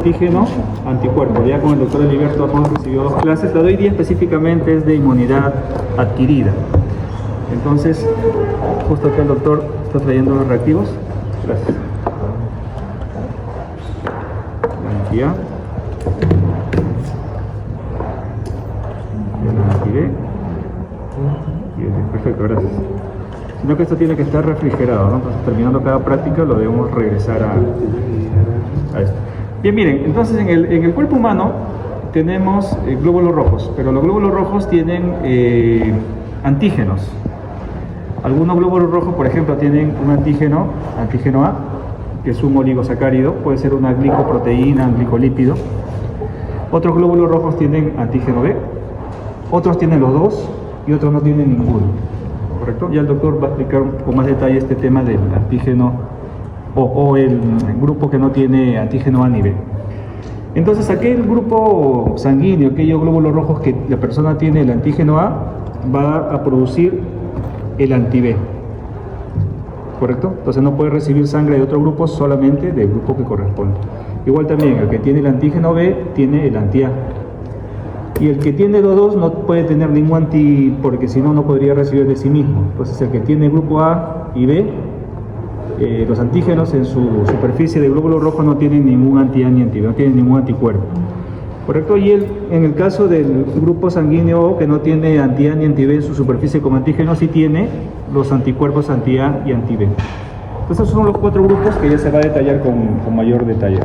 Antígeno, anticuerpo. Ya con el doctor Heriberto hemos recibido 2 clases. La de hoy día específicamente es de inmunidad adquirida. Entonces, justo acá el doctor está trayendo los reactivos. Gracias. La entidad. Ya la activé. Perfecto, gracias. Sino que esto tiene que estar refrigerado, ¿no? Entonces, terminando cada práctica, lo debemos regresar a esto. Bien, miren, entonces en el cuerpo humano tenemos glóbulos rojos, pero los glóbulos rojos tienen antígenos. Algunos glóbulos rojos, por ejemplo, tienen un antígeno A, que es un oligosacárido, puede ser una glicoproteína, un glicolípido. Otros glóbulos rojos tienen antígeno B, otros tienen los dos y otros no tienen ninguno. ¿Correcto? Ya el doctor va a explicar con más detalle este tema del antígeno o el grupo que no tiene antígeno A ni B. Entonces, aquel grupo sanguíneo, aquellos glóbulos rojos que la persona tiene el antígeno A, va a producir el anti-B. ¿Correcto? Entonces no puede recibir sangre de otro grupo, solamente del grupo que corresponde. Igual también, el que tiene el antígeno B tiene el anti-A. Y el que tiene los dos no puede tener ningún anti, porque si no, no podría recibir de sí mismo. Entonces, el que tiene el grupo A y B, los antígenos en su superficie de glóbulo rojo no tienen ningún anti-A ni anti-B, no tienen ningún anticuerpo. ¿Correcto? Y en el caso del grupo sanguíneo O, que no tiene anti-A ni anti-B en su superficie como antígeno, sí tiene los anticuerpos anti-A y anti-B. Entonces, esos son los 4 grupos que ya se va a detallar con mayor detalle.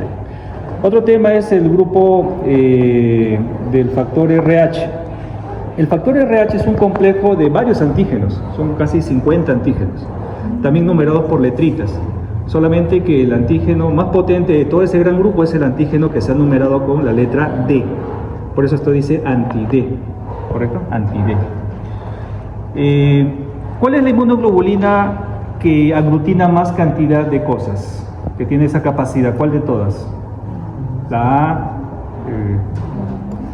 Otro tema es el grupo del factor RH. El factor RH es un complejo de varios antígenos, son casi 50 antígenos, también numerados por letritas. Solamente que el antígeno más potente de todo ese gran grupo es el antígeno que se ha numerado con la letra D. Por eso esto dice anti-D, ¿correcto? Anti-D. ¿Cuál es la inmunoglobulina que aglutina más cantidad de cosas? Que tiene esa capacidad, ¿cuál de todas? La A,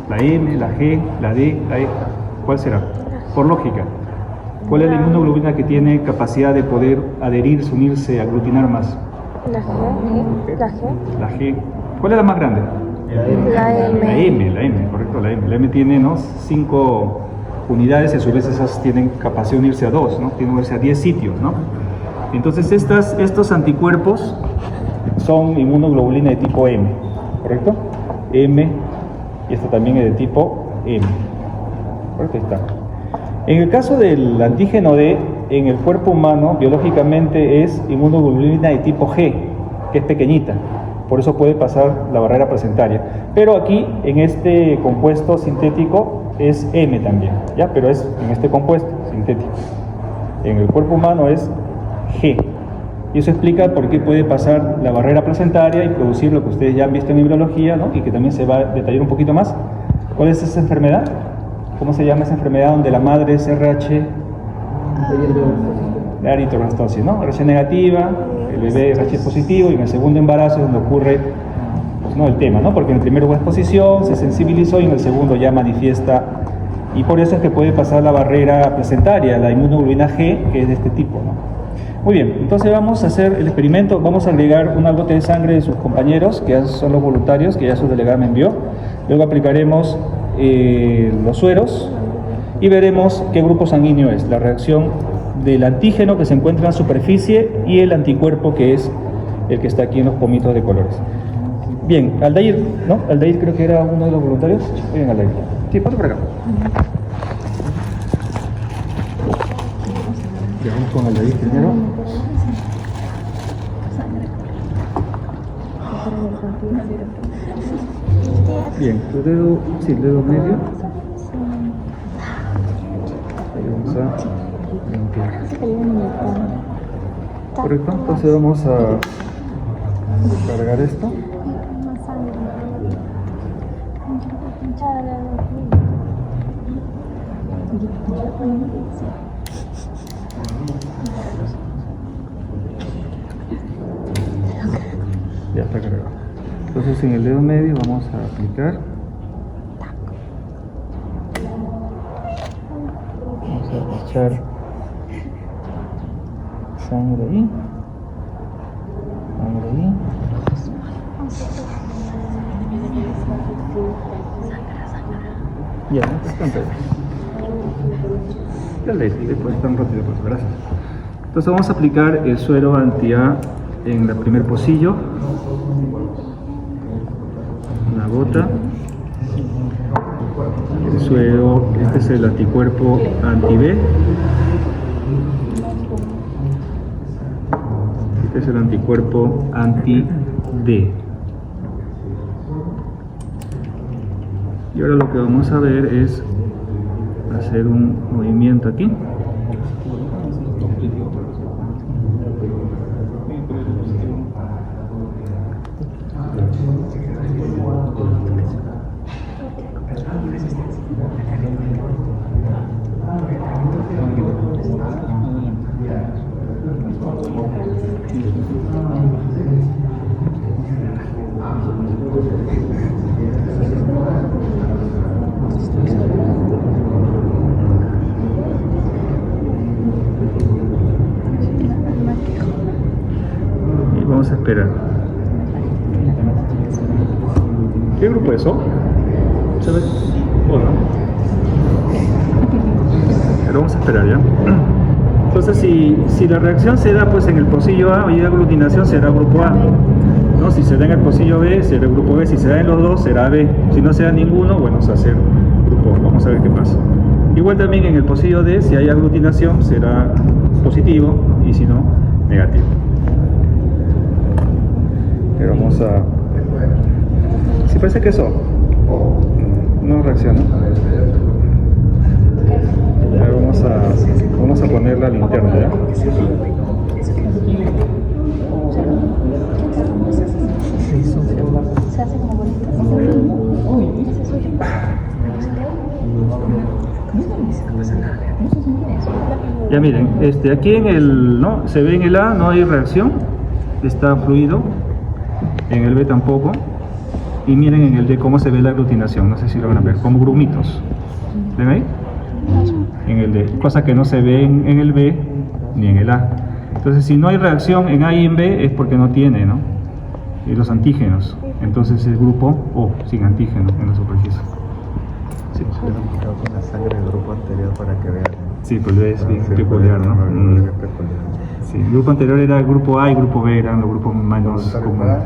la M, la G, la D, la E. ¿Cuál será? Por lógica. ¿Cuál es la inmunoglobulina que tiene capacidad de poder adherirse, unirse, aglutinar más? La G. La G. ¿Cuál es la más grande? La M. La M, correcto, la M. La M tiene, ¿no?, 5 unidades y a su vez esas tienen capacidad de unirse a 2, ¿no? Tienen que unirse a 10 sitios, ¿no? Entonces estos anticuerpos son inmunoglobulina de tipo M, ¿correcto? M, y esta también es de tipo M. ¿Correcto? Ahí está. En el caso del antígeno D, en el cuerpo humano, biológicamente es inmunoglobulina de tipo G, que es pequeñita, por eso puede pasar la barrera placentaria. Pero aquí, en este compuesto sintético, es M también, ¿ya? Pero es en este compuesto sintético. En el cuerpo humano es G. Y eso explica por qué puede pasar la barrera placentaria y producir lo que ustedes ya han visto en embriología, ¿no? Y que también se va a detallar un poquito más. ¿Cuál es esa enfermedad? ¿Cómo se llama esa enfermedad donde la madre es RH? La eritroplastosis, ¿no? RH negativa, el bebé es RH positivo y en el segundo embarazo es donde ocurre, pues, ¿no?, el tema, ¿no? Porque en el primero hubo exposición, se sensibilizó y en el segundo ya manifiesta, y por eso es que puede pasar la barrera placentaria, la inmunoglobulina G, que es de este tipo, ¿no? Muy bien, entonces vamos a hacer el experimento. Vamos a agregar una gota de sangre de sus compañeros, que ya son los voluntarios, que ya su delegada me envió. Luego aplicaremos los sueros y veremos qué grupo sanguíneo es, la reacción del antígeno que se encuentra en la superficie y el anticuerpo que es el que está aquí en los pomitos de colores. Bien, Aldair, ¿no? Aldair creo que era uno de los voluntarios. Bien, Aldair. Sí, pasa por acá. Ya vamos con Aldair primero. Bien, tu dedo, sí, el dedo medio. Ahí vamos a limpiar. Correcto, entonces vamos a cargar esto. Ya está cargado. Entonces en el dedo medio vamos a aplicar. Vamos a echar sangre ahí. Sangre ahí. Ya, están pegados. Ya leí, después tan rápido, pues, gracias. Entonces vamos a aplicar el suero anti-A en el primer pocillo. Una gota. El suero, este es el anticuerpo anti-B. Este es el anticuerpo anti-D. Y ahora lo que vamos a ver es hacer un movimiento aquí. Y vamos a esperar. ¿Qué grupo es eso? ¿Se ve? ¿O no? Pero vamos a esperar ya. Entonces si la reacción se da pues en el pocillo A y de aglutinación será grupo A, ¿no? Si se da en el pocillo B será el grupo B, si se da en los dos será B, si no se da ninguno, bueno, se va a hacer grupo A. Vamos a ver qué pasa. Igual también en el pocillo D, si hay aglutinación será positivo y si no, negativo. Pero vamos a... Si parece que eso no reacciona. Ahora vamos a poner la linterna, ¿ya? Se hace como bonito. Ya miren, aquí en el, ¿no? Se ve en el A, no hay reacción, está fluido, en el B tampoco, y miren en el D cómo se ve la aglutinación, no sé si lo van a ver, como grumitos, ¿ven ahí? En el D, cosa que no se ve en el B ni en el A. Entonces si no hay reacción en A y en B es porque no tiene, ¿no? Los antígenos, entonces es grupo O, sin antígeno en la superficie. Sí. Con la sangre del grupo anterior para que vean. Sí, pues es bien peculiar, ¿no? Sí, el grupo anterior era el grupo A y el grupo B eran los grupos menos comunes.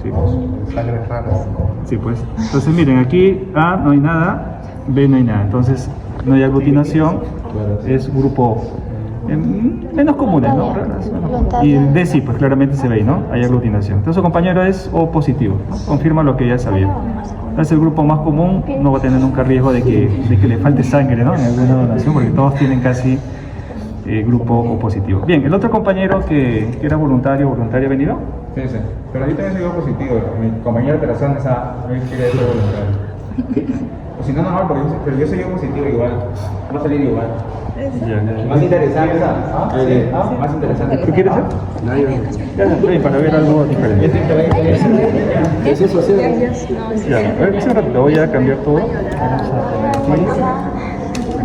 Sí, pues. Sangre raras. Sí, pues. Entonces miren, aquí A no hay nada, B no hay nada. Entonces no hay aglutinación, es grupo O. Menos comunes, ¿no? Raras, y el D sí, pues claramente se ve, ¿no? Hay aglutinación. Entonces su compañero es O positivo, ¿no? Confirma lo que ya sabía. Entonces el grupo más común no va a tener nunca riesgo de que le falte sangre, ¿no? En alguna donación, porque todos tienen casi grupo O positivo. Bien, el otro compañero que era voluntario venido. Sí, sí. Pero yo también soy positivo. Mi compañero de corazón quiere ser voluntario. O si no, normal, pero yo soy positivo igual. Va a salir igual. Más interesante. Más interesante. ¿Tú quieres ser? Ya, para ver algo diferente. ¿Es eso? Ya, a ver, un ratito, voy a cambiar todo. Vamos a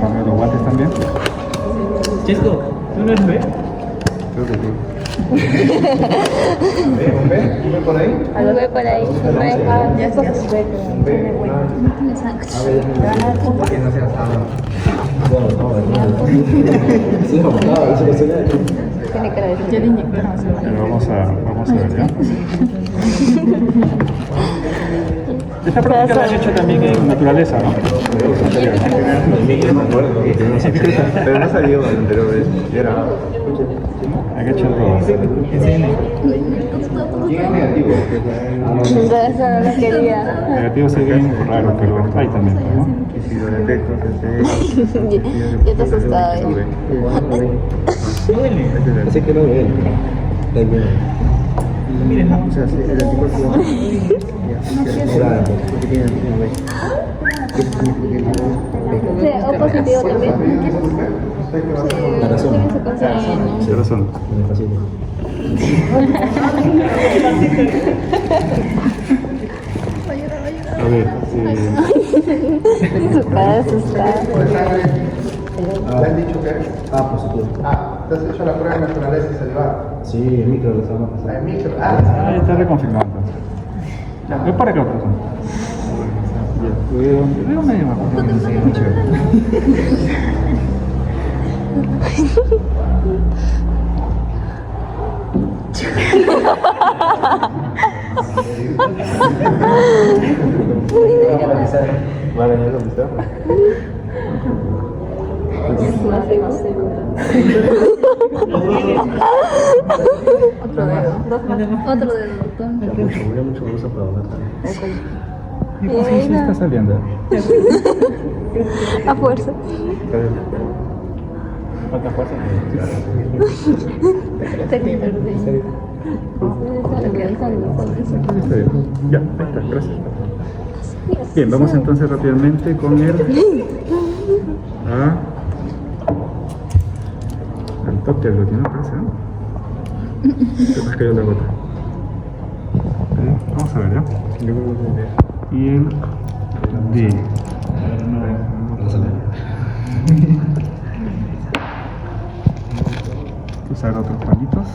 poner los guantes también. Chisco, ¿tú no eres B? Creo que sí. ¿Ve por ahí? Algo ve por ahí. Ya está su beco. Tiene bueno. No tiene sangre. Que no sea sábado. Tiene cara de ya le inyectaron. Pero vamos a ver ya. Esta práctica la han hecho también en naturaleza, ¿no? Pero no salió el anterior vez. Era. Han hecho todo. Entonces no lo quería. Negativo se ve bien raro, pero hay también, ¿no? Y si lo detecto, Yo te asustaba. Así que no ve. Miren, o sea, el anticuerpo. Sí, O positivo también. La razón. Sí, razón. A ver, Su cara asustada. ¿Le han dicho que? Positivo. ¿te has hecho la prueba de naturaleza y salvar? Sí, en micro lo estamos pasando. En micro. ahí está reconfirmado entonces. Ya, ven para acá, persona. Veo medio más. Vale, ya lo viste. Otro dedo. Otro dedo, doctor. Mucho gusto para hablar. ¿Y cómo se está saliendo? A fuerza. ¿Cuánta fuerza? Ya, ahí está, gracias. Bien, vamos entonces rápidamente con el al toque algo tiene, parece, ¿no? Se me cayó la gota. Vamos a ver, ¿ya? Y el D. Usar otros palitos.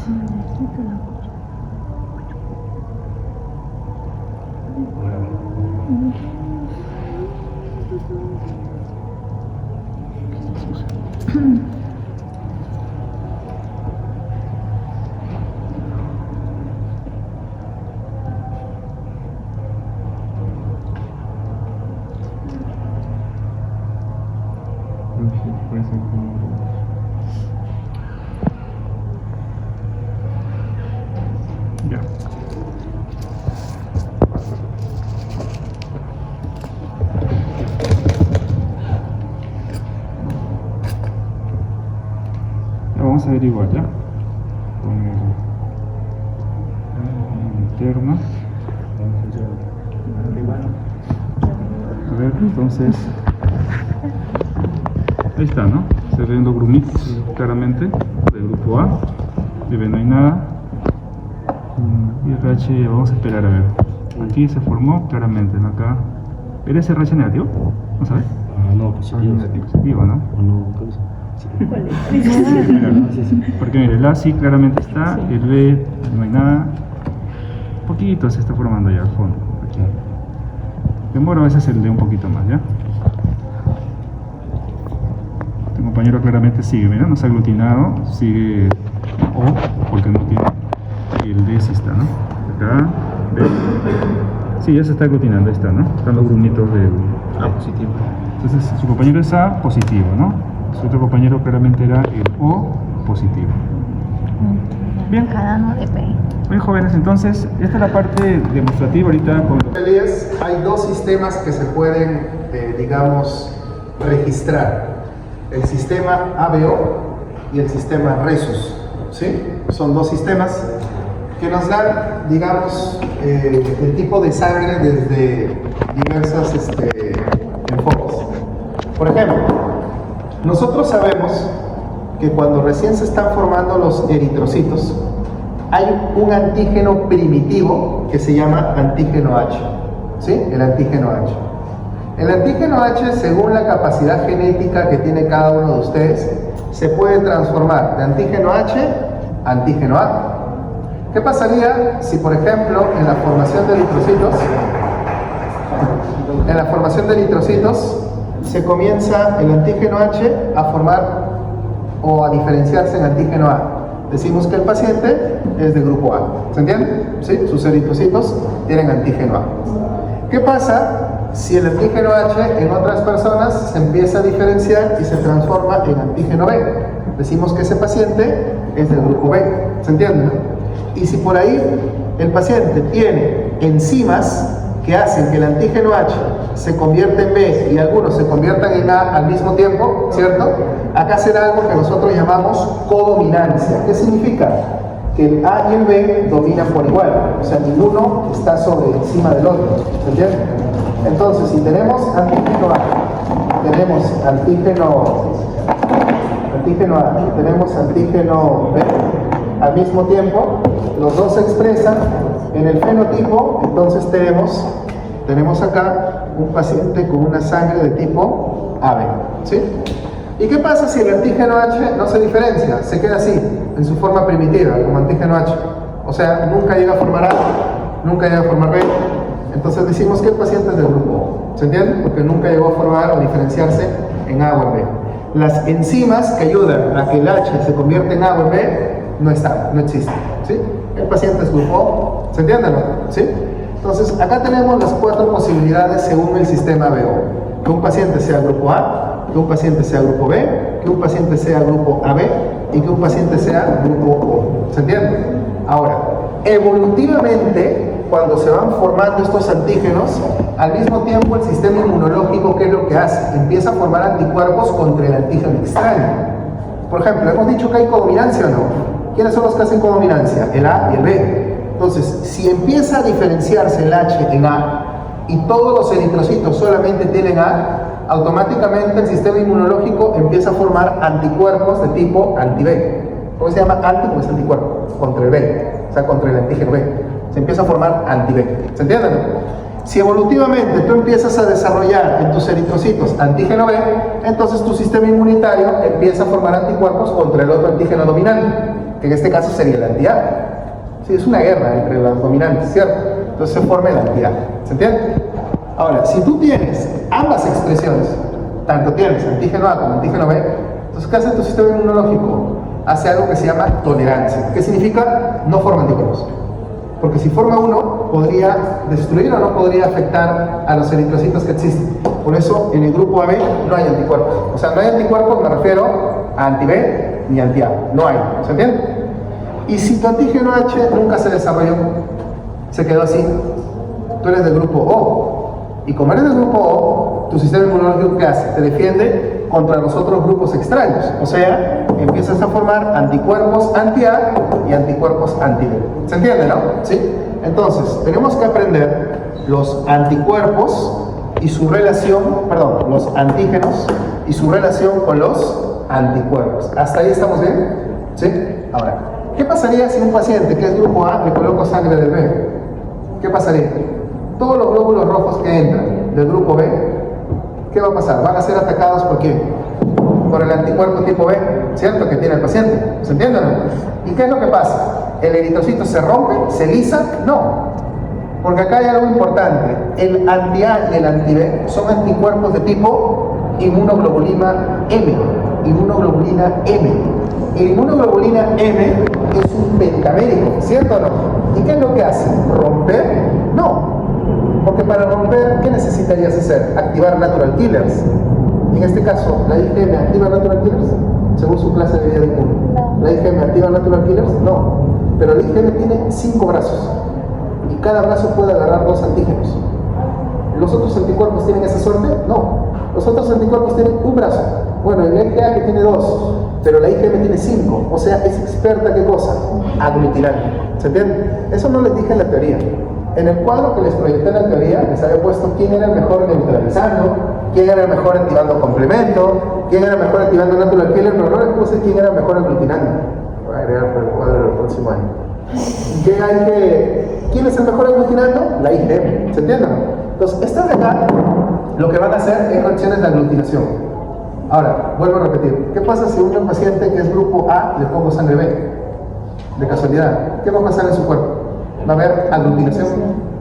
Ya. Vamos a averiguar ya con el interno. A ver, entonces ahí está, ¿no? Se ven los grumitos claramente del grupo A. De B no hay nada. Y RH, vamos a esperar a ver. Aquí se formó claramente, ¿no? Acá. ¿Era ese RH negativo? ¿No sabes? No, Positivo, ¿no? O no, ¿cómo se Porque mire, el A sí claramente está, el B no hay nada. Poquito se está formando ya al fondo. Aquí. Demora a veces el D un poquito más, ¿ya? Este compañero claramente sigue, mira, no se ha aglutinado, sigue O, porque no tiene, y el D sí está, ¿no? Acá, D. Sí, ya se está aglutinando, ahí está, ¿no? Están los grumitos del positivo. Entonces, su compañero es A positivo, ¿no? Su otro compañero claramente era el O positivo. Bien. Cada uno de P. Bien, jóvenes, entonces, esta es la parte demostrativa ahorita con... Elías, hay dos sistemas que se pueden, digamos, registrar. El sistema ABO y el sistema RESUS. ¿Sí? Son dos sistemas que nos dan, digamos, el tipo de sangre desde diversos enfoques. Por ejemplo, nosotros sabemos que cuando recién se están formando los eritrocitos, hay un antígeno primitivo que se llama antígeno H. ¿Sí? El antígeno H. El antígeno H, según la capacidad genética que tiene cada uno de ustedes, se puede transformar de antígeno H a antígeno A. ¿Qué pasaría si, por ejemplo, en la formación de eritrocitos, se comienza el antígeno H a formar o a diferenciarse en antígeno A? Decimos que el paciente es de grupo A. ¿Se entiende? ¿Sí? Sus eritrocitos tienen antígeno A. ¿Qué pasa si el antígeno H en otras personas se empieza a diferenciar y se transforma en antígeno B? Decimos que ese paciente es del grupo B. ¿Se entiende? Y si por ahí el paciente tiene enzimas que hacen que el antígeno H se convierta en B y algunos se conviertan en A al mismo tiempo, ¿cierto? Acá será algo que nosotros llamamos codominancia. ¿Qué significa? Que el A y el B dominan por igual, o sea, ninguno está sobre encima del otro, ¿se entiende? Entonces, si tenemos antígeno A, tenemos antígeno A y tenemos antígeno B al mismo tiempo, los dos se expresan en el fenotipo. Entonces tenemos acá un paciente con una sangre de tipo AB, ¿sí? ¿Y qué pasa si el antígeno H no se diferencia? Se queda así, en su forma primitiva, como antígeno H. O sea, nunca llega a formar A, nunca llega a formar B. Entonces decimos que el paciente es del grupo O. ¿Se entiende? Porque nunca llegó a formar o diferenciarse en A o en B. Las enzimas que ayudan a que el H se convierta en A o en B no están, no existen. ¿Sí? El paciente es grupo O. ¿Se entiende, no? ¿Sí? Entonces, acá tenemos las 4 posibilidades según el sistema BO. Que un paciente sea grupo A, que un paciente sea grupo B, que un paciente sea grupo AB y que un paciente sea grupo O. ¿Se entiende? Ahora, evolutivamente, cuando se van formando estos antígenos, al mismo tiempo el sistema inmunológico, ¿qué es lo que hace? Empieza a formar anticuerpos contra el antígeno extraño. Por ejemplo, hemos dicho que hay codominancia o no. ¿Quiénes son los que hacen codominancia? El A y el B. Entonces, si empieza a diferenciarse el H en A y todos los eritrocitos solamente tienen A, automáticamente el sistema inmunológico empieza a formar anticuerpos de tipo anti-B. ¿Cómo se llama? Anti, pues anticuerpo, contra el B, o sea, contra el antígeno B. Se empieza a formar anti-B. ¿Se entiende? Si evolutivamente tú empiezas a desarrollar en tus eritrocitos antígeno B, entonces tu sistema inmunitario empieza a formar anticuerpos contra el otro antígeno dominante, que en este caso sería el anti-A. Sí, es una guerra entre los dominantes, ¿cierto? Entonces se forma el anti-A. ¿Se entiende? Ahora, si tú tienes ambas expresiones, tanto tienes antígeno A como antígeno B, entonces ¿qué hace tu sistema inmunológico? Hace algo que se llama tolerancia. ¿Qué significa? No forma anticuerpos. Porque si forma uno, podría destruir o no podría afectar a los eritrocitos que existen. Por eso, en el grupo AB no hay anticuerpos. O sea, no hay anticuerpos, me refiero a anti-B ni anti-A. No hay. ¿Se entiende? Y si tu antígeno H nunca se desarrolló, se quedó así, tú eres del grupo O. Y como eres del grupo O, tu sistema inmunológico, ¿qué hace? Te defiende contra los otros grupos extraños. O sea, empiezas a formar anticuerpos anti-A y anticuerpos anti-B. ¿Se entiende, no? ¿Sí? Entonces, tenemos que aprender los anticuerpos y su relación, perdón, los antígenos y su relación con los anticuerpos. ¿Hasta ahí estamos bien? ¿Sí? Ahora, ¿qué pasaría si un paciente que es grupo A le coloco sangre del B? ¿Qué pasaría? Todos los glóbulos rojos que entran del grupo B, ¿qué va a pasar? Van a ser atacados ¿por quién? Por el anticuerpo tipo B, ¿cierto? Que tiene el paciente. ¿Se entiende o no? ¿Y qué es lo que pasa? ¿El eritrocito se rompe? ¿Se lisa? No. Porque acá hay algo importante. El anti-A y el anti-B son anticuerpos de tipo inmunoglobulina M. Inmunoglobulina M. El inmunoglobulina M es un pentamérico, ¿cierto o no? ¿Y qué es lo que hace? ¿Romper? No. Porque para romper, ¿qué necesitarías hacer? Activar natural killers. En este caso, ¿la IgM activa natural killers? Según su clase de vida de inmune. ¿La IgM activa natural killers? No. Pero la IgM tiene 5 brazos. Y cada brazo puede agarrar 2 antígenos. ¿Los otros anticuerpos tienen esa suerte? No. Los otros anticuerpos tienen un brazo. Bueno, el IgA que tiene 2, pero la IgM tiene 5. O sea, es experta, ¿qué cosa? Aglutinante. ¿Se entiende? Eso no les dije en la teoría. En el cuadro que les proyecté en la teoría, les había puesto quién era el mejor neutralizando, quién era el mejor activando complemento, quién era el mejor activando natural killer, pero no les puse quién era el mejor aglutinando. Voy a agregar por el cuadro del próximo año. ¿Quién es el mejor aglutinando? La IgM. ¿Se entiende? Entonces, estas de acá, lo que van a hacer es reacciones de aglutinación. Ahora, vuelvo a repetir. ¿Qué pasa si un paciente que es grupo A le pongo sangre B? De casualidad. ¿Qué va a pasar en su cuerpo? Va a haber aglutinación.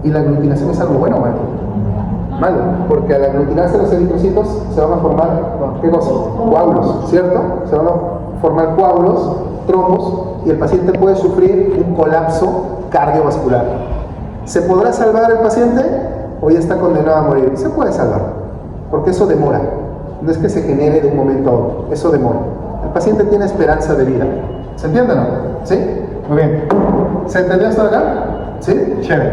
¿Y la aglutinación es algo bueno o malo? Malo, porque al aglutinarse los eritrocitos se van a formar, ¿qué cosa? Coágulos, ¿cierto? Se van a formar coágulos, trombos, y el paciente puede sufrir un colapso cardiovascular. ¿Se podrá salvar el paciente o ya está condenado a morir? Se puede salvar, porque eso demora. No es que se genere de un momento a otro, eso demora. El paciente tiene esperanza de vida. ¿Se entiende o no? ¿Sí? Muy bien. ¿Se entendió hasta acá? ¿Sí? Chévere.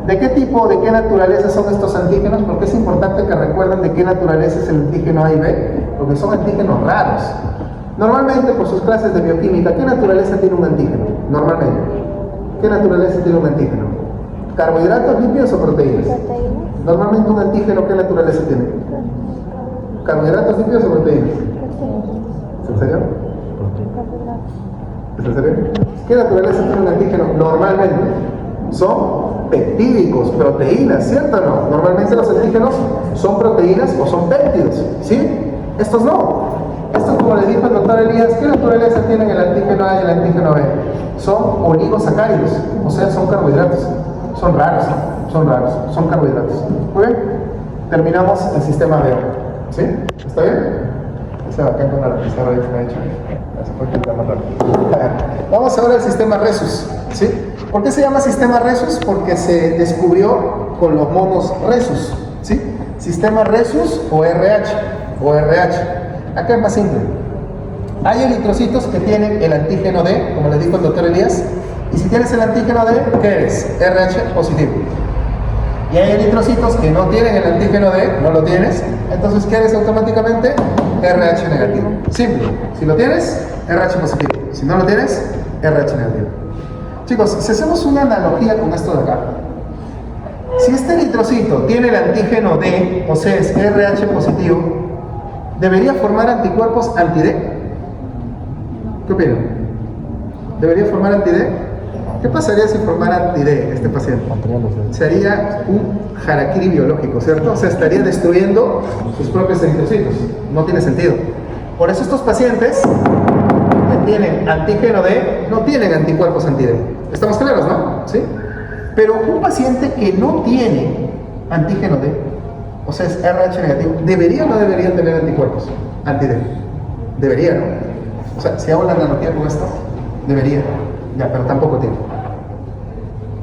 ¿De qué tipo, de qué naturaleza son estos antígenos? Porque es importante que recuerden de qué naturaleza es el antígeno A y B, porque son antígenos raros. Normalmente, por sus clases de bioquímica, ¿qué naturaleza tiene un antígeno? Normalmente. ¿Qué naturaleza tiene un antígeno? ¿Carbohidratos, lípidos o proteínas? Normalmente un antígeno, ¿qué naturaleza tiene? ¿Carbohidratos, lípidos o proteínas? ¿Es en serio? ¿Es en serio? ¿Qué naturaleza tiene un antígeno? Normalmente son peptídicos, proteínas, ¿cierto o no? Normalmente los antígenos son proteínas o son péptidos, ¿sí? Estos no. Estos, como les dijo el doctor Elías, ¿qué naturaleza tienen el antígeno A y el antígeno B? Son oligosacáridos, o sea, son carbohidratos, son raros. son raros, son carbohidratos. Muy bien, terminamos el sistema B. ¿Sí? ¿Está bien? Ese bacán con la pizarra ahí que me ha hecho. Se puede quitar más rápido. Vamos ahora al sistema Rhesus. ¿Sí? ¿Por qué se llama sistema Rhesus? Porque se descubrió con los monos Rhesus. ¿Sí? Sistema Rhesus o RH. Acá es más simple. Hay eritrocitos que tienen el antígeno D, como les dijo el doctor Elías, y si tienes el antígeno D, ¿qué eres? RH positivo. Y hay eritrocitos que no tienen el antígeno D, no lo tienes, entonces ¿qué eres automáticamente? RH negativo. Simple. Si lo tienes, RH positivo. Si no lo tienes, RH negativo. Chicos, si hacemos una analogía con esto de acá, si este eritrocito tiene el antígeno D, o sea, es RH positivo, ¿debería formar anticuerpos anti-D? ¿Qué opinan? ¿Debería formar anti-D? ¿Qué pasaría si formara anti-D este paciente? Sería un harakiri biológico, ¿cierto? O sea, estaría destruyendo sus propios eritrocitos. No tiene sentido. Por eso estos pacientes que tienen antígeno D no tienen anticuerpos anti-D. ¿Estamos claros, no? ¿Sí? Pero un paciente que no tiene antígeno D, o sea, es RH negativo, ¿debería o no debería tener anticuerpos anti-D? Debería, ¿no? O sea, si hago la analogía con esto, debería, ya, pero tampoco tiene.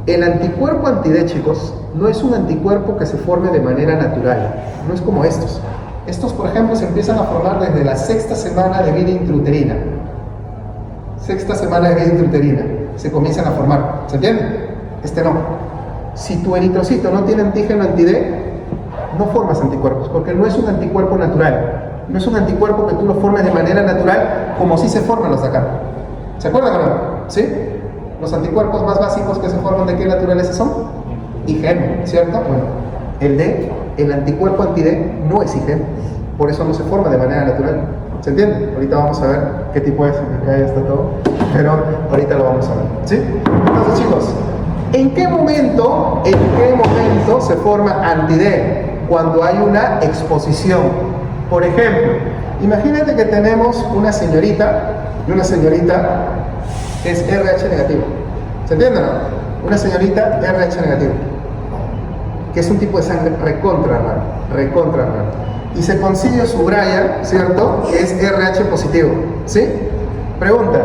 El anticuerpo anti-D, chicos, no es un anticuerpo que se forme de manera natural, no es como estos. Estos, por ejemplo, se empiezan a formar desde la 6ª semana de vida intrauterina. 6ª semana de vida intrauterina, se comienzan a formar, ¿se entiende? Este no. Si tu eritrocito no tiene antígeno anti-D, no formas anticuerpos, porque no es un anticuerpo natural. No es un anticuerpo que tú lo formes de manera natural, como si se forman los de acá. ¿Se acuerdan o no? ¿Sí? Los anticuerpos más básicos que se forman, ¿de qué naturaleza son? IgM, ¿cierto? Bueno, el D, el anticuerpo anti-D, no es IgM. Por eso no se forma de manera natural. ¿Se entiende? Ahorita vamos a ver qué tipo es, acá ya está todo, pero ahorita lo vamos a ver. ¿Sí? Entonces, chicos, ¿en qué momento se forma anti-D? Cuando hay una exposición. Por ejemplo, imagínate que tenemos una señorita, y una señorita es RH negativo. ¿Se entiende o no? Una señorita RH negativo, que es un tipo de sangre recontra raro. Y se consigue su Brian, ¿cierto? Que es RH positivo. ¿Sí? Pregunta,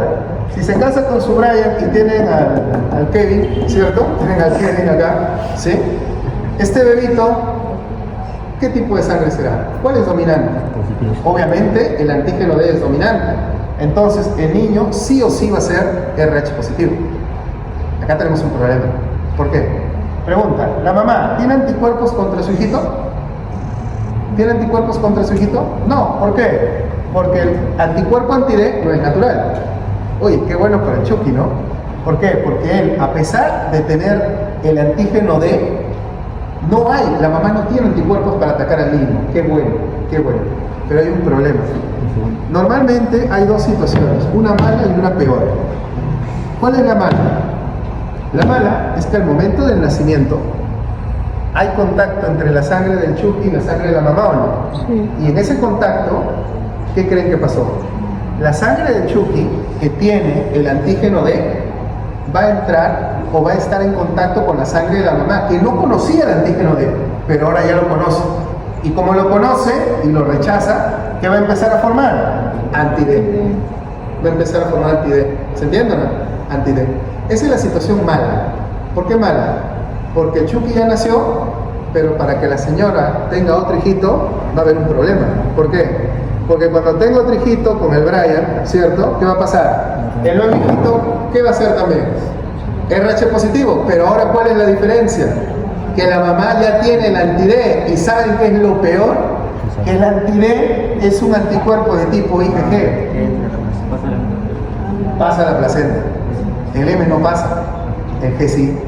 si se casa con su Brian y tienen al Kevin, ¿cierto? Tienen al Kevin acá, ¿sí? Este bebito, ¿qué tipo de sangre será? ¿Cuál es dominante? Obviamente el antígeno D es dominante. Entonces el niño sí o sí va a ser RH positivo. Acá tenemos un problema. ¿Por qué? Pregunta, ¿la mamá tiene anticuerpos contra su hijito? ¿Tiene anticuerpos contra su hijito? No, ¿por qué? Porque el anticuerpo anti-D no es natural. Oye, qué bueno para el Chucky, ¿no? ¿Por qué? Porque él, a pesar de tener el antígeno D, no hay, la mamá no tiene anticuerpos para atacar al niño. Qué bueno. Pero hay un problema. Normalmente hay dos situaciones, una mala y una peor. ¿Cuál es la mala? La mala es que al momento del nacimiento hay contacto entre la sangre del Chucky y la sangre de la mamá, ¿o no? Sí. Y en ese contacto, ¿qué creen que pasó? La sangre del Chucky, que tiene el antígeno D, va a entrar o va a estar en contacto con la sangre de la mamá, que no conocía el antígeno D, pero ahora ya lo conoce. Y como lo conoce y lo rechaza, ¿qué va a empezar a formar? Anti-D. Va a empezar a formar anti-D. ¿Se entiende o no? Anti-D. Esa es la situación mala. ¿Por qué mala? Porque el Chucky ya nació, pero para que la señora tenga otro hijito, va a haber un problema. ¿Por qué? Porque cuando tenga otro hijito con el Brian, ¿cierto? ¿Qué va a pasar? El nuevo hijito, ¿qué va a hacer también? RH positivo. Pero ahora, ¿cuál es la diferencia? Que la mamá ya tiene el anti-D. ¿Y saben qué es lo peor? Que el anti-D es un anticuerpo de tipo IgG. Pasa a la placenta. El M no pasa, el G sí.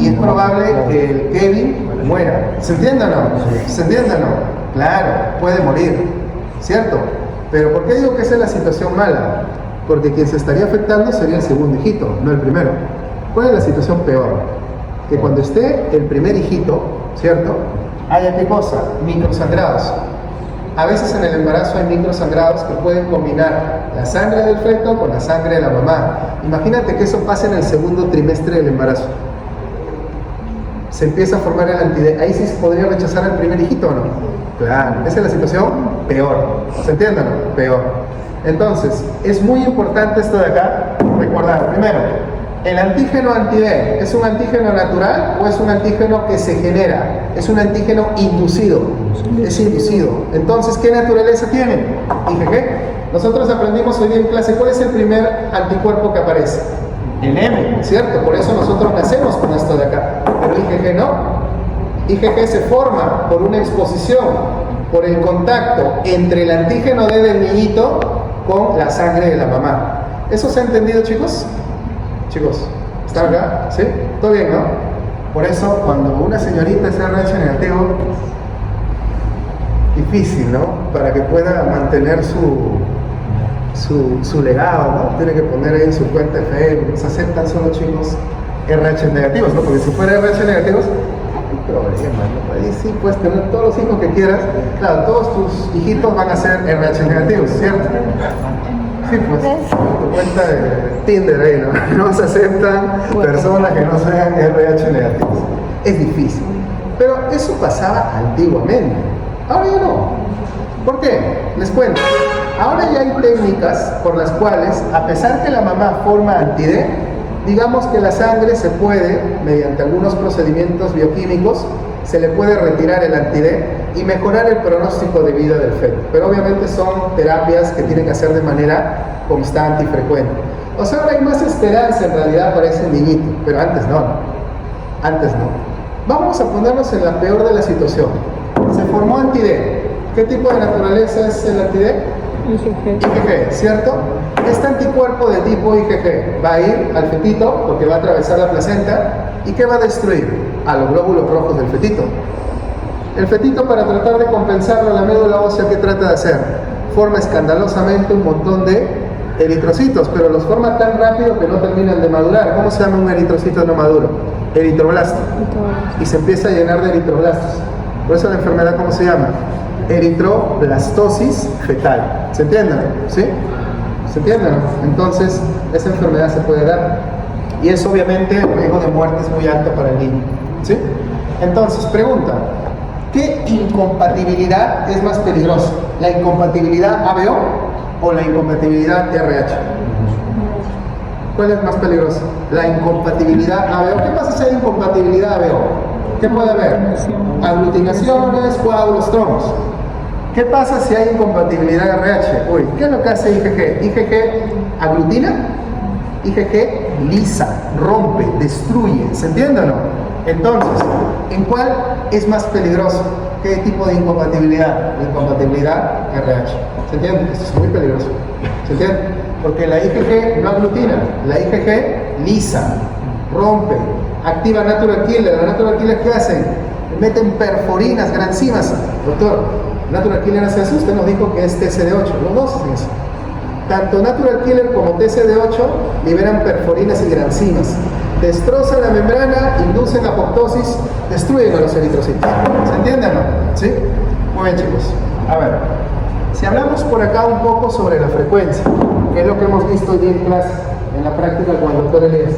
Y es probable que el Kevin muera. ¿Se entiende o no? ¿Se entiende o no? Claro, puede morir, ¿cierto? Pero ¿por qué digo que esa es la situación mala? Porque quien se estaría afectando sería el segundo hijito, no el primero. ¿Cuál es la situación peor? Que cuando esté el primer hijito, ¿cierto? Haya ¿qué cosa? Microsangrados. A veces en el embarazo hay microsangrados que pueden combinar la sangre del feto con la sangre de la mamá. Imagínate que eso pase en el segundo trimestre del embarazo. se empieza a formar el anti-D. Ahí sí se podría rechazar al primer hijito, ¿o no? Claro, esa es la situación peor. ¿Se entiende, no? Peor. Entonces, es muy importante esto de acá, recordar, primero, ¿el antígeno anti-D es un antígeno natural o es un antígeno que se genera? Es un antígeno inducido. Es inducido. Entonces, ¿qué naturaleza tiene? IgG. Nosotros aprendimos hoy día en clase cuál es el primer anticuerpo que aparece. El M, ¿cierto? Por eso nosotros nacemos con esto de acá. Pero IgG no. IgG se forma por una exposición, por el contacto entre el antígeno D del niñito con la sangre de la mamá. ¿Eso se ha entendido, chicos? Chicos, ¿están acá? ¿Sí? ¿Todo bien, no? Por eso, cuando una señorita es RH negativo, difícil, ¿no? Para que pueda mantener su legado, ¿no? Tiene que poner ahí en su cuenta de Facebook. Se aceptan solo chicos RH negativos, ¿no? Porque si fuera RH negativos, hay problema, ¿no? Ahí sí puedes tener todos los hijos que quieras. Claro, todos tus hijitos van a ser RH negativos, ¿cierto? Sí, pues, tu cuenta de Tinder ahí, ¿no? No se aceptan personas que no sean RH negativos. Es difícil. Pero eso pasaba antiguamente. Ahora ya no. ¿Por qué? Les cuento. Ahora ya hay técnicas por las cuales, a pesar que la mamá forma anti-D, digamos que la sangre se puede, mediante algunos procedimientos bioquímicos, se le puede retirar el anti-D y mejorar el pronóstico de vida del feto. Pero obviamente son terapias que tienen que hacer de manera constante y frecuente. O sea, ahora hay más esperanza en realidad para ese niñito, pero antes no. Antes no. Vamos a ponernos en la peor de la situación. Se formó anti-D. ¿Qué tipo de naturaleza es el anti-D? IgG, ¿cierto? Este anticuerpo de tipo IgG va a ir al fetito porque va a atravesar la placenta y ¿qué va a destruir? A los glóbulos rojos del fetito. El fetito, para tratar de compensarlo, la médula ósea, ¿qué trata de hacer? Forma escandalosamente un montón de eritrocitos, pero los forma tan rápido que no terminan de madurar. ¿Cómo se llama un eritrocito no maduro? Eritroblasto. Y se empieza a llenar de eritroblastos. Por eso la enfermedad, ¿cómo se llama? Eritroblastosis fetal. ¿Se entiende? ¿Sí? ¿Se entiende? Entonces, esa enfermedad se puede dar. Y es obviamente el riesgo de muerte es muy alto para el niño. ¿Sí? Entonces, pregunta. ¿Qué incompatibilidad es más peligrosa? ¿La incompatibilidad ABO o la incompatibilidad RH? ¿Cuál es más peligrosa? La incompatibilidad ABO. ¿Qué pasa si hay incompatibilidad ABO? ¿Qué puede haber? Aglutinaciones, coágulos, tromos. ¿Qué pasa si hay incompatibilidad RH? Uy, ¿qué es lo que hace IgG? IgG aglutina, IgG lisa, rompe, destruye. ¿Se entiende o no? Entonces, ¿en cuál es más peligroso? ¿Qué tipo de incompatibilidad? La incompatibilidad RH. ¿Se entiende? Esto es muy peligroso. ¿Se entiende? Porque la IgG no aglutina, la IgG lisa, rompe, activa natural killer. ¿La natural killer qué hacen? Meten perforinas, granzimas. Doctor, natural killer hace eso. Usted nos dijo que es TCD8. Los dos hacen eso. Tanto natural killer como TCD8 liberan perforinas y granzimas. Destrozan la membrana, inducen apoptosis, destruyen a los eritrocitos. ¿Se entiende o no? ¿Sí? Muy bien, chicos. A ver, si hablamos por acá un poco sobre la frecuencia, que es lo que hemos visto hoy en clase, en la práctica con el doctor Elías.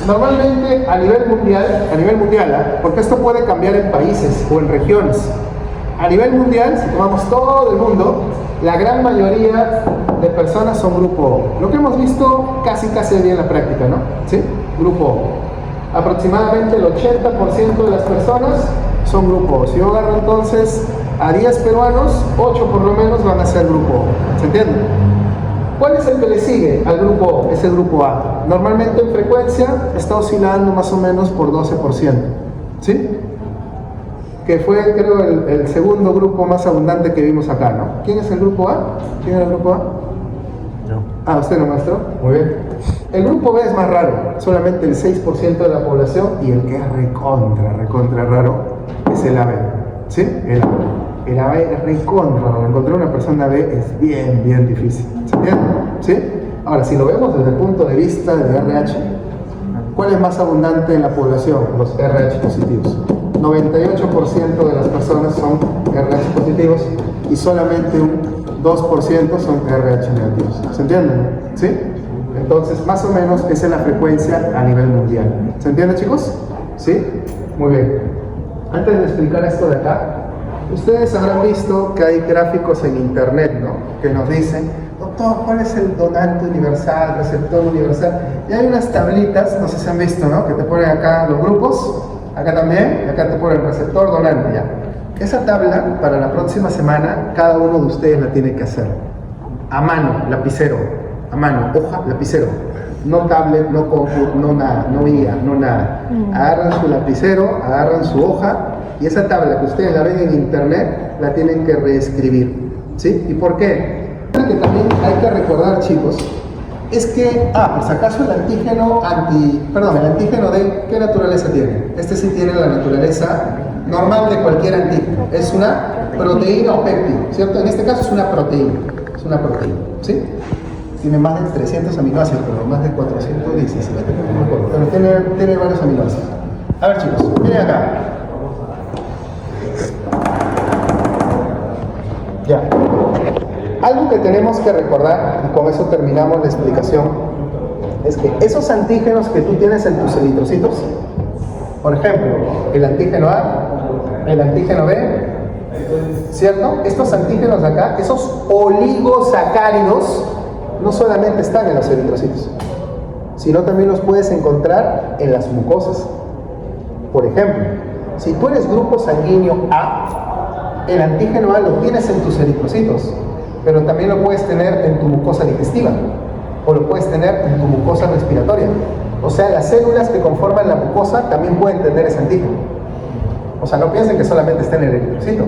Normalmente a nivel mundial, porque esto puede cambiar en países o en regiones. A nivel mundial, si tomamos todo el mundo, la gran mayoría de personas son grupo O. Lo que hemos visto casi hoy en la práctica, ¿no? ¿Sí? Grupo O. Aproximadamente el 80% de las personas son grupo O. Si yo agarro entonces a 10 peruanos, 8 por lo menos van a ser grupo O. ¿Se entiende? ¿Cuál es el que le sigue al grupo O? Es el grupo A. Normalmente en frecuencia está oscilando más o menos por 12%. ¿Sí? Que fue, creo, el segundo grupo más abundante que vimos acá, ¿no? ¿Quién es el grupo A? ¿Quién es el grupo A? No. Ah, ¿usted lo maestro? Muy bien. El grupo B es más raro, solamente el 6% de la población, y el que es recontra raro es el AB. ¿Sí? El AB. El AB es recontra raro. Encontrar una persona B es bien difícil. ¿Se entiende? ¿Sí? Ahora, si lo vemos desde el punto de vista de RH, ¿cuál es más abundante en la población? Los RH positivos. 98% de las personas son RH positivos y solamente un 2% son RH negativos. ¿Se entiende? ¿Sí? Entonces, más o menos esa es la frecuencia a nivel mundial. ¿Se entiende, chicos? ¿Sí? Muy bien. Antes de explicar esto de acá, ustedes habrán visto que hay gráficos en internet, ¿no? Que nos dicen, doctor, ¿cuál es el donante universal, receptor universal? Y hay unas tablitas, no sé si han visto, ¿no? Que te ponen acá los grupos, acá también, y acá te ponen receptor, donante, ya. Esa tabla, para la próxima semana, cada uno de ustedes la tiene que hacer. A mano, lapicero, a mano, hoja, lapicero. No tablet, no compu, no nada, no guía, no nada. Agarran su lapicero, agarran su hoja, y esa tabla que ustedes la ven en internet, la tienen que reescribir. ¿Sí? ¿Y por qué? Porque también hay que recordar, chicos, es que, por si acaso el antígeno el antígeno D, ¿qué naturaleza tiene? Este sí tiene la naturaleza normal de cualquier antígeno. Es una proteína o péptido, ¿cierto? En este caso es una proteína, ¿sí? Tiene más de 300 aminoácidos, pero más de 417, pero tiene varios aminoácidos. A ver, chicos, miren acá. Ya. Algo que tenemos que recordar, y con eso terminamos la explicación, es que esos antígenos que tú tienes en tus eritrocitos, por ejemplo, el antígeno A, el antígeno B, ¿cierto? Estos antígenos de acá, esos oligosacáridos, no solamente están en los eritrocitos, sino también los puedes encontrar en las mucosas. Por ejemplo, si tú eres grupo sanguíneo A, el antígeno A lo tienes en tus eritrocitos, pero también lo puedes tener en tu mucosa digestiva, o lo puedes tener en tu mucosa respiratoria. O sea, las células que conforman la mucosa también pueden tener ese antígeno. O sea, no piensen que solamente está en el eritrocito.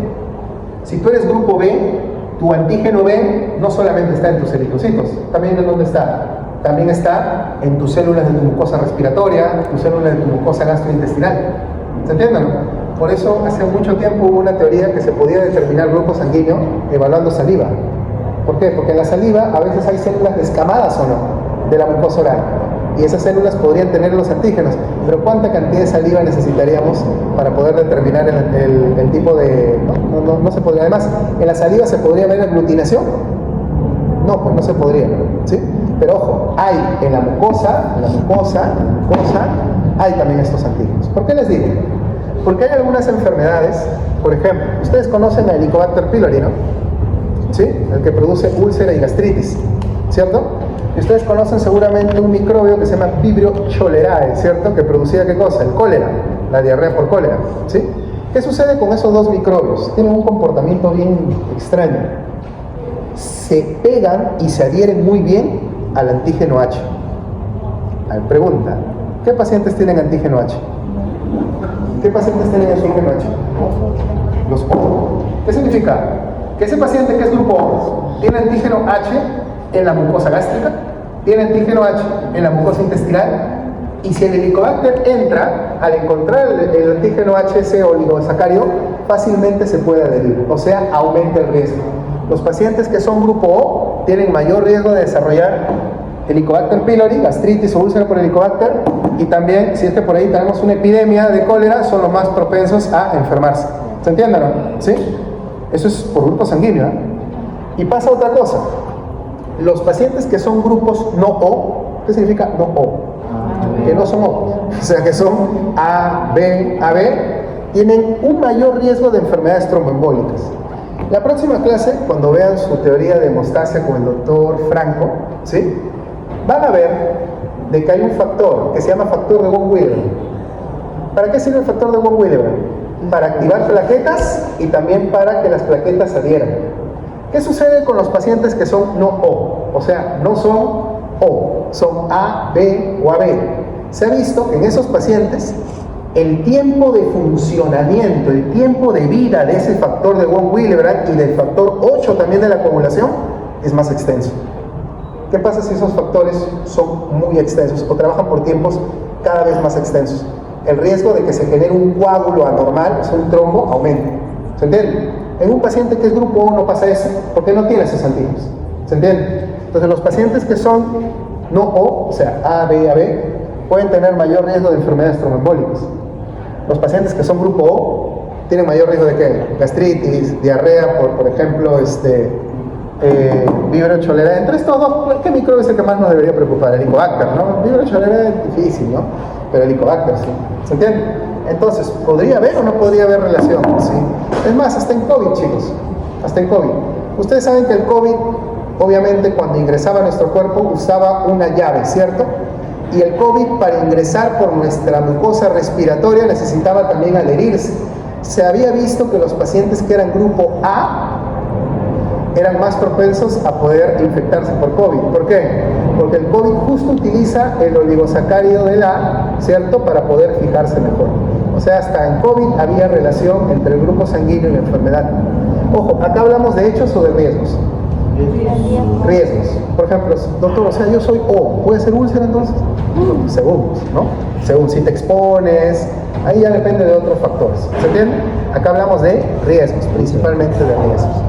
Si tú eres grupo B, tu antígeno B no solamente está en tus eritrocitos, también en dónde está. También está en tus células de tu mucosa respiratoria, tus células de tu mucosa gastrointestinal. ¿Se entienden? Por eso hace mucho tiempo hubo una teoría que se podía determinar grupo sanguíneo evaluando saliva. ¿Por qué? Porque en la saliva a veces hay células descamadas o no de la mucosa oral, y esas células podrían tener los antígenos, pero ¿cuánta cantidad de saliva necesitaríamos para poder determinar el tipo de... No se podría. Además, ¿en la saliva se podría ver aglutinación? No, pues no se podría, ¿sí? Pero ojo, hay en la mucosa, hay también estos antígenos. ¿Por qué les digo? Porque hay algunas enfermedades, por ejemplo, ustedes conocen a Helicobacter pylori, ¿no? ¿Sí? El que produce úlcera y gastritis, ¿cierto? Y ustedes conocen seguramente un microbio que se llama Vibrio cholerae, ¿cierto? Que producía ¿qué cosa? El cólera, la diarrea por cólera, ¿sí? ¿Qué sucede con esos dos microbios? Tienen un comportamiento bien extraño. Se pegan y se adhieren muy bien al antígeno H. A ver, pregunta, ¿qué pacientes tienen antígeno H? ¿Qué pacientes tienen antígeno H? Los O. ¿Qué significa? Que ese paciente que es grupo O tiene antígeno H en la mucosa gástrica, tiene antígeno H en la mucosa intestinal, y si el Helicobacter entra, al encontrar el antígeno H, ese oligosacárido, fácilmente se puede adherir, o sea, aumenta el riesgo. Los pacientes que son grupo O tienen mayor riesgo de desarrollar Helicobacter pylori, gastritis o úlcera por Helicobacter, y también, si es que por ahí tenemos una epidemia de cólera, son los más propensos a enfermarse. ¿Se entiende, no? ¿Sí? Eso es por grupo sanguíneo, ¿eh? Y pasa otra cosa. Los pacientes que son grupos no O, ¿qué significa no O? Que no son O, o sea que son AB, tienen un mayor riesgo de enfermedades tromboembólicas. La próxima clase, cuando vean su teoría de hemostasia con el doctor Franco, ¿sí? Van a ver de que hay un factor que se llama factor de von Willebrand. ¿Para qué sirve el factor de von Willebrand? Para activar plaquetas y también para que las plaquetas se adhieran. ¿Qué sucede con los pacientes que son no O? O sea, no son O, son A, B o AB. Se ha visto que en esos pacientes el tiempo de funcionamiento, el tiempo de vida de ese factor de von Willebrand y del factor 8 también de la coagulación es más extenso. ¿Qué pasa si esos factores son muy extensos o trabajan por tiempos cada vez más extensos? El riesgo de que se genere un coágulo anormal, o sea, un trombo, aumenta. ¿Se entiende? En un paciente que es grupo O no pasa eso, porque no tiene esos antígenos. ¿Se entiende? Entonces los pacientes que son no O, o sea, A, B, AB, pueden tener mayor riesgo de enfermedades tromboembólicas. Los pacientes que son grupo O tienen mayor riesgo de ¿qué? Gastritis, diarrea, por ejemplo, Vibrio cholerae. Entre estos dos, ¿qué microbio es el que más nos debería preocupar? El Helicobacter, ¿no? Vibrio cholerae es difícil, ¿no? Pero el Helicobacter, sí. ¿Se entiende? Entonces, ¿podría haber o no podría haber relación? ¿Sí? Es más, hasta en COVID, chicos, hasta en COVID. Ustedes saben que el COVID, obviamente, cuando ingresaba a nuestro cuerpo, usaba una llave, ¿cierto? Y el COVID, para ingresar por nuestra mucosa respiratoria, necesitaba también adherirse. Se había visto que los pacientes que eran grupo A eran más propensos a poder infectarse por COVID. ¿Por qué? Porque el COVID justo utiliza el oligosacárido del A, ¿cierto?, para poder fijarse mejor. O sea, hasta en COVID había relación entre el grupo sanguíneo y la enfermedad. Ojo, acá hablamos de hechos o de riesgos. Riesgos. Por ejemplo, doctor, o sea, yo soy O, ¿puede ser úlcera entonces? Según, ¿no? Según si te expones, ahí ya depende de otros factores. ¿Se entiende? Acá hablamos de riesgos, principalmente de riesgos.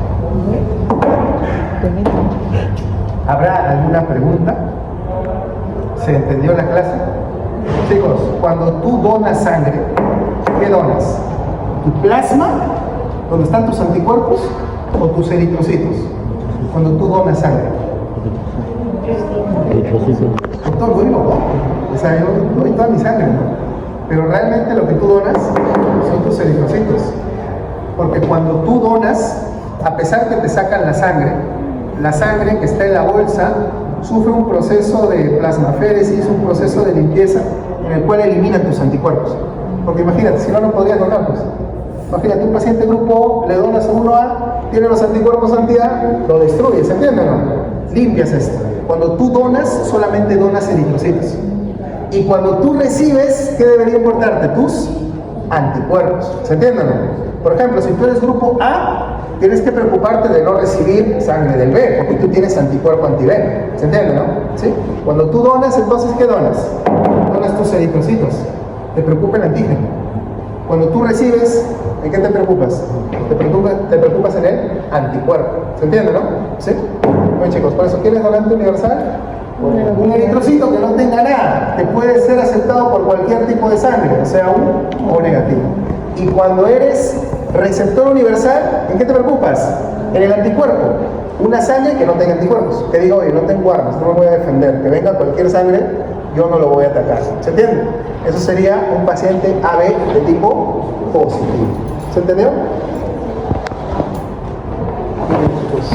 ¿Habrá alguna pregunta? ¿Se entendió la clase? Chicos, cuando tú donas sangre, ¿qué donas? ¿Tu plasma, donde están tus anticuerpos, o tus eritrocitos? Cuando tú donas sangre. Doctor, doy lo poco. O sea, yo doy toda mi sangre, ¿no? Pero realmente lo que tú donas son tus eritrocitos. Porque cuando tú donas, a pesar que te sacan la sangre que está en la bolsa sufre un proceso de plasmaféresis, un proceso de limpieza en el cual eliminan tus anticuerpos. Porque imagínate, si no, no podrías donarlos. Imagínate, un paciente grupo O, le donas a 1A, tiene los anticuerpos anti-A, lo destruyes, ¿entiendes o no? Limpias esto. Cuando tú donas, solamente donas eritrocitos. Y cuando tú recibes, ¿qué debería importarte? Tus anticuerpos, ¿se entiende o no? Por ejemplo, si tú eres grupo A, tienes que preocuparte de no recibir sangre del B, porque tú tienes anticuerpo anti-B. ¿Se entiende, no? ¿Sí? Cuando tú donas, entonces, ¿qué donas? Donas tus eritrocitos. Te preocupa el antígeno. Cuando tú recibes, ¿en qué te preocupas? Te preocupas en el anticuerpo. ¿Se entiende, no? ¿Sí? Bueno, chicos, por eso, ¿quieres donante universal? Un eritrocito que no tenga nada, que puede ser aceptado por cualquier tipo de sangre, o sea, un O negativo. Y cuando eres receptor universal, ¿en qué te preocupas? En el anticuerpo. Una sangre que no tenga anticuerpos. Que diga, oye, no tengo armas, no me voy a defender. Que venga cualquier sangre, yo no lo voy a atacar. ¿Se entiende? Eso sería un paciente AB de tipo positivo. ¿Se entendió? Bien, chicos.